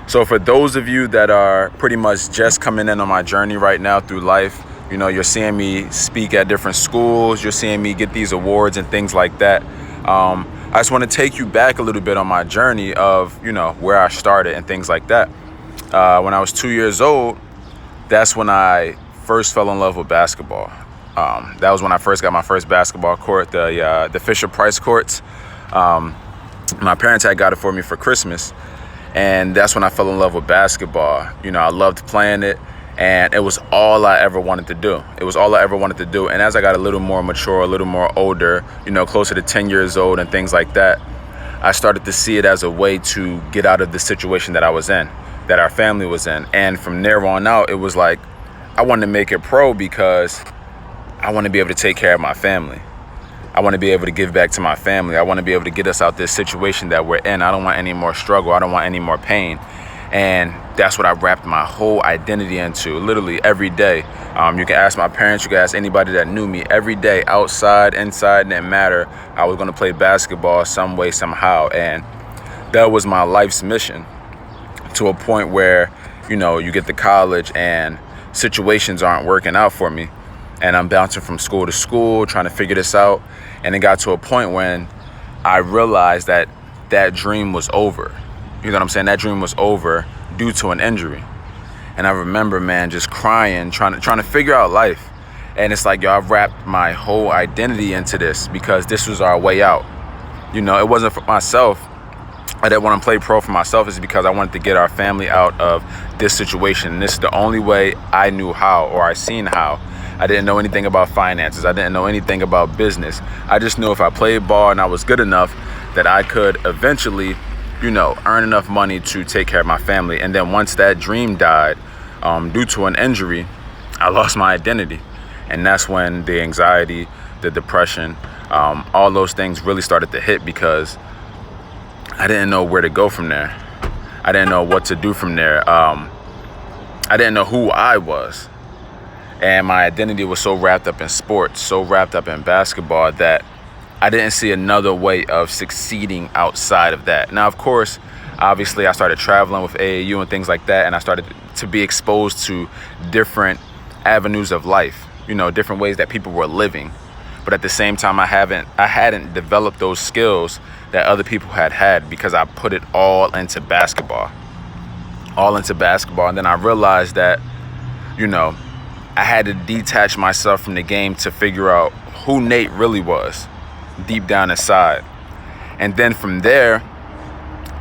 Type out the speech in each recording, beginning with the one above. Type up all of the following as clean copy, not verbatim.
So for those of you that are pretty much just coming in on my journey right now through life, you're seeing me speak at different schools, you're seeing me get these awards and things like that. I just want to take you back a little bit on my journey of, where I started and things like that. When I was 2 years old, that's when I first fell in love with basketball. That was when I first got my first basketball court, the Fisher-Price courts. My parents had got it for me for Christmas, and that's when I fell in love with basketball. I loved playing it, and it was all I ever wanted to do. And as I got a little more mature, a little more older, closer to 10 years old and things like that, I started to see it as a way to get out of the situation that I was in, that our family was in. And from there on out, it was like I wanted to make it pro because I want to be able to take care of my family. I want to be able to give back to my family. I want to be able to get us out this situation that we're in. I don't want any more struggle. I don't want any more pain. And that's what I wrapped my whole identity into, literally every day. You can ask my parents, you can ask anybody that knew me. Every day, outside, inside, didn't matter. I was going to play basketball some way, somehow. And that was my life's mission, to a point where, you get to college and situations aren't working out for me. And I'm bouncing from school to school, trying to figure this out. And it got to a point when I realized that dream was over. You know what I'm saying? That dream was over due to an injury. And I remember, man, just crying, trying to figure out life. And it's like, I've wrapped my whole identity into this because this was our way out. It wasn't for myself. I didn't want to play pro for myself. It's because I wanted to get our family out of this situation. And this is the only way I knew how, or I seen how. I didn't know anything about finances. I didn't know anything about business. I just knew if I played ball and I was good enough that I could eventually, earn enough money to take care of my family. And then once that dream died, due to an injury, I lost my identity. And that's when the anxiety, the depression, all those things really started to hit, because I didn't know where to go from there. I didn't know what to do from there. I didn't know who I was. And my identity was so wrapped up in sports, so wrapped up in basketball, that I didn't see another way of succeeding outside of that. Now, of course, obviously, I started traveling with AAU and things like that, and I started to be exposed to different avenues of life, different ways that people were living. But at the same time, I hadn't developed those skills that other people had, because I put it all into basketball. And then I realized that, I had to detach myself from the game to figure out who Nate really was deep down inside. And then from there,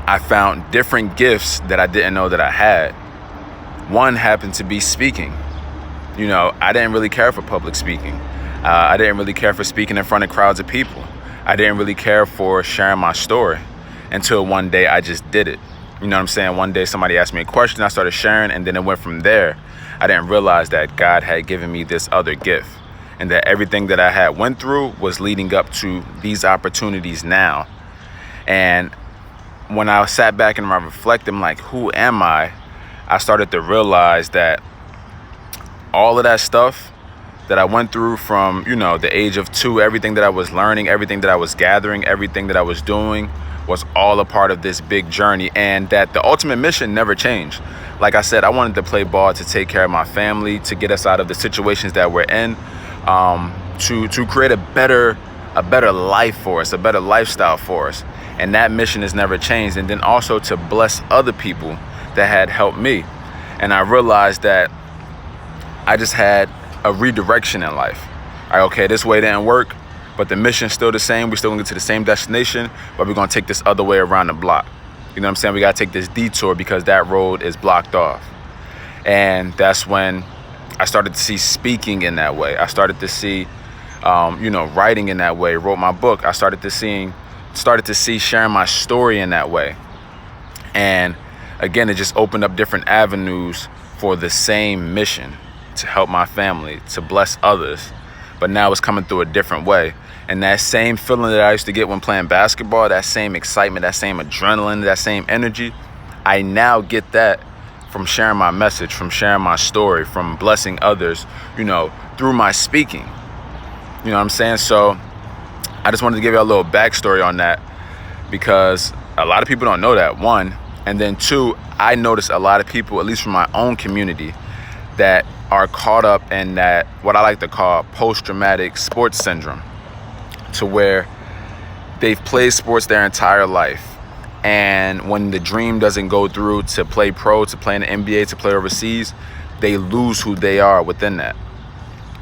I found different gifts that I didn't know that I had. One happened to be speaking. I didn't really care for public speaking. I didn't really care for speaking in front of crowds of people. I didn't really care for sharing my story until one day I just did it. You know what I'm saying? One day somebody asked me a question, I started sharing, and then it went from there. I didn't realize that God had given me this other gift, and that everything that I had went through was leading up to these opportunities now. And when I sat back and I reflected, I'm like, who am I? I started to realize that all of that stuff that I went through from, the age of 2, everything that I was learning, everything that I was gathering, everything that I was doing was all a part of this big journey, and that the ultimate mission never changed. Like I said, I wanted to play ball to take care of my family, to get us out of the situations that we're in, to create a better life for us, a better lifestyle for us. And that mission has never changed. And then also to bless other people that had helped me. And I realized that I just had a redirection in life. All right, okay, this way didn't work, but the mission's still the same. We're still gonna get to the same destination, but we're gonna take this other way around the block. You know what I'm saying? We gotta take this detour because that road is blocked off. And that's when I started to see speaking in that way. I started to see, writing in that way. Wrote my book. I started to see sharing my story in that way. And again, it just opened up different avenues for the same mission, to help my family, to bless others. But now it's coming through a different way. And that same feeling that I used to get when playing basketball, that same excitement, that same adrenaline, that same energy, I now get that from sharing my message, from sharing my story, from blessing others, through my speaking. You know what I'm saying? So I just wanted to give you a little backstory on that, because a lot of people don't know that. One, And then two, I notice a lot of people, at least from my own community, that are caught up in that, what I like to call post-traumatic sports syndrome, to where they've played sports their entire life. And when the dream doesn't go through to play pro, to play in the NBA, to play overseas, they lose who they are within that.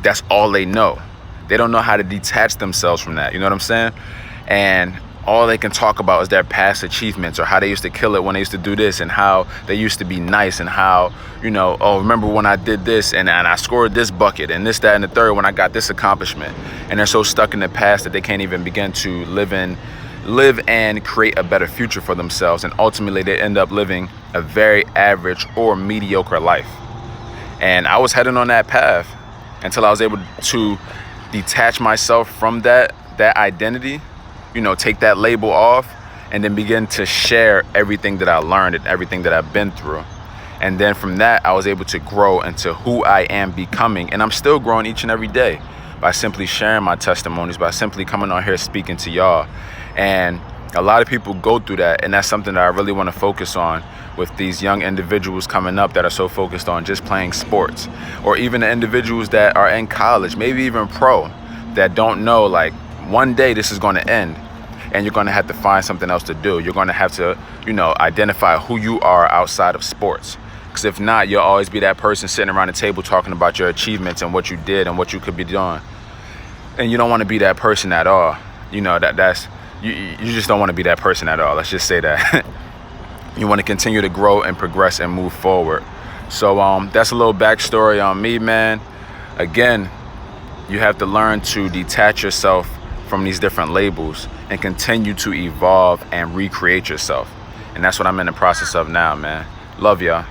That's all they know. They don't know how to detach themselves from that. You know what I'm saying? And all they can talk about is their past achievements, or how they used to kill it when they used to do this, and how they used to be nice, and how, oh, remember when I did this and I scored this bucket and this, that, and the third when I got this accomplishment. And they're so stuck in the past that they can't even begin to live and create a better future for themselves. And ultimately they end up living a very average or mediocre life. And I was heading on that path until I was able to detach myself from that identity, take that label off, and then begin to share everything that I learned and everything that I've been through. And then from that, I was able to grow into who I am becoming. And I'm still growing each and every day by simply sharing my testimonies, by simply coming on here speaking to y'all. And a lot of people go through that, and that's something that I really want to focus on with these young individuals coming up that are so focused on just playing sports, or even the individuals that are in college, maybe even pro, that don't know, like, one day this is going to end, and you're going to have to find something else to do. You're going to have to, identify who you are outside of sports. Because if not, you'll always be that person sitting around the table talking about your achievements and what you did and what you could be doing. And you don't want to be that person at all. You just don't want to be that person at all. Let's just say that. You want to continue to grow and progress and move forward. So that's a little backstory on me, man. Again, you have to learn to detach yourself from these different labels and continue to evolve and recreate yourself. And that's what I'm in the process of now, man. Love y'all.